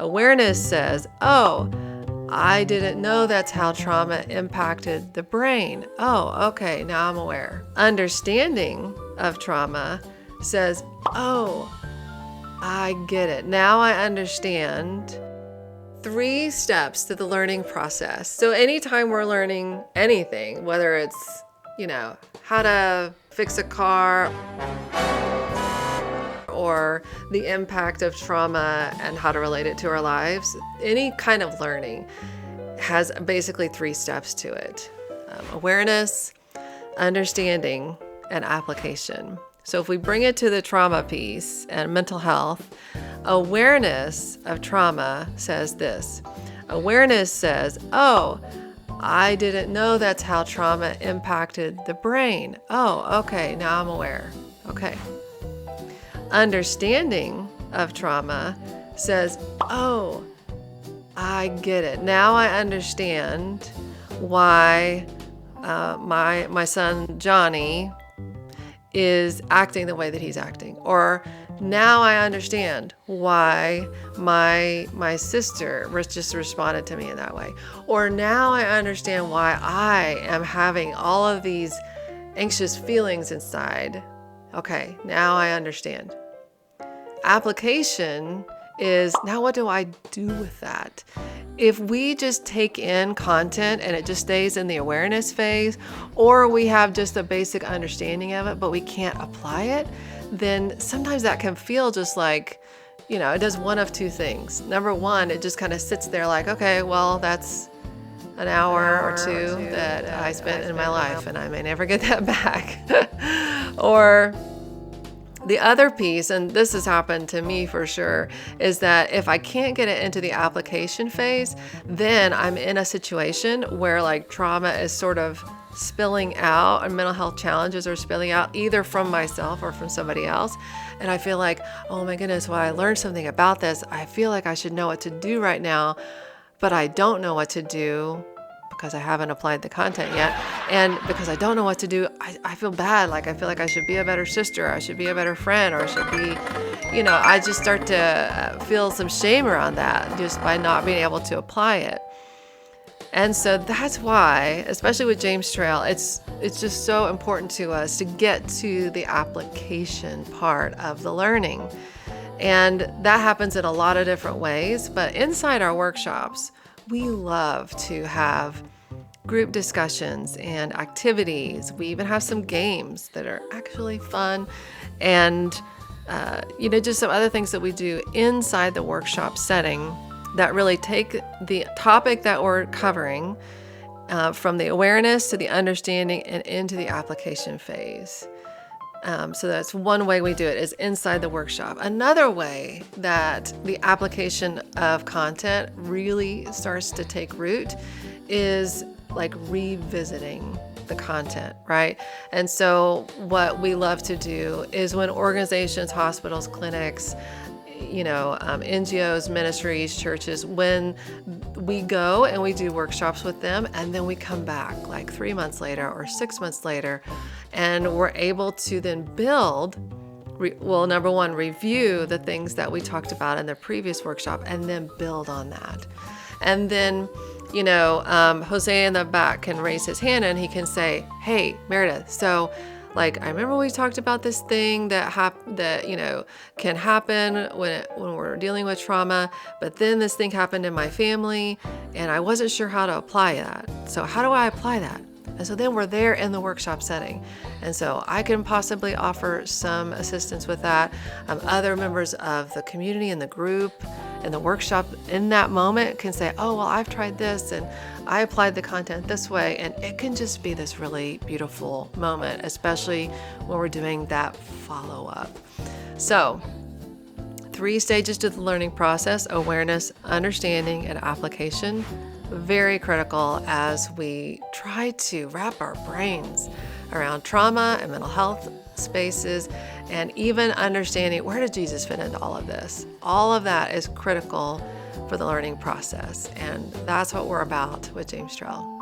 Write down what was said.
Awareness says, oh, I didn't know that's how trauma impacted the brain. Oh, okay, now I'm aware. Understanding of trauma says, oh, I get it. Now I understand. 3 steps to the learning process. So anytime we're learning anything, whether it's, how to fix a car or the impact of trauma and how to relate it to our lives, any kind of learning has basically 3 steps to it. Awareness, understanding, and application. So if we bring it to the trauma piece and mental health, awareness of trauma says this. Awareness says, oh, I didn't know that's how trauma impacted the brain. Oh, okay, now I'm aware. Okay. Understanding of trauma says, oh, I get it. Now I understand why my son Johnny is acting the way that he's acting. Or now I understand why my sister just responded to me in that way. Or now I understand why I am having all of these anxious feelings inside. Okay, now I understand. Application is, now what do I do with that? If we just take in content and it just stays in the awareness phase, or we have just a basic understanding of it, but we can't apply it, then sometimes that can feel just like, it does one of 2 things. Number 1, it just kind of sits there like, okay, well, that's an hour or two that I spent in my life and I may never get that back. Or the other piece, and this has happened to me for sure, is that if I can't get it into the application phase, then I'm in a situation where like trauma is sort of spilling out and mental health challenges are spilling out either from myself or from somebody else. And I feel like, oh my goodness, well, I learned something about this. I feel like I should know what to do right now, but I don't know what to do because I haven't applied the content yet. And because I don't know what to do, I feel bad. Like I feel like I should be a better sister, I should be a better friend, or I should be, I just start to feel some shame around that just by not being able to apply it. And so that's why, especially with James Trail, it's just so important to us to get to the application part of the learning. And that happens in a lot of different ways, but inside our workshops, we love to have group discussions and activities. We even have some games that are actually fun, and just some other things that we do inside the workshop setting that really take the topic that we're covering from the awareness to the understanding and into the application phase. So that's one way we do it, is inside the workshop. Another way that the application of content really starts to take root is like revisiting the content, right? And so what we love to do is when organizations, hospitals, clinics, NGOs, ministries, churches, when we go and we do workshops with them and then we come back like 3 months later or 6 months later, and we're able to then build, number 1, review the things that we talked about in the previous workshop and then build on that. And then, Jose in the back can raise his hand and he can say, hey, Meredith, so like, I remember we talked about this thing that can happen when we're dealing with trauma, but then this thing happened in my family and I wasn't sure how to apply that. So how do I apply that? And so then we're there in the workshop setting. And so I can possibly offer some assistance with that. Other members of the community and the group and the workshop in that moment can say, oh, well, I've tried this and I applied the content this way. And it can just be this really beautiful moment, especially when we're doing that follow-up. So 3 stages to the learning process: awareness, understanding, and application. Very critical as we try to wrap our brains around trauma and mental health spaces, and even understanding where did Jesus fit into all of this. All of that is critical for the learning process, and that's what we're about with James Trail.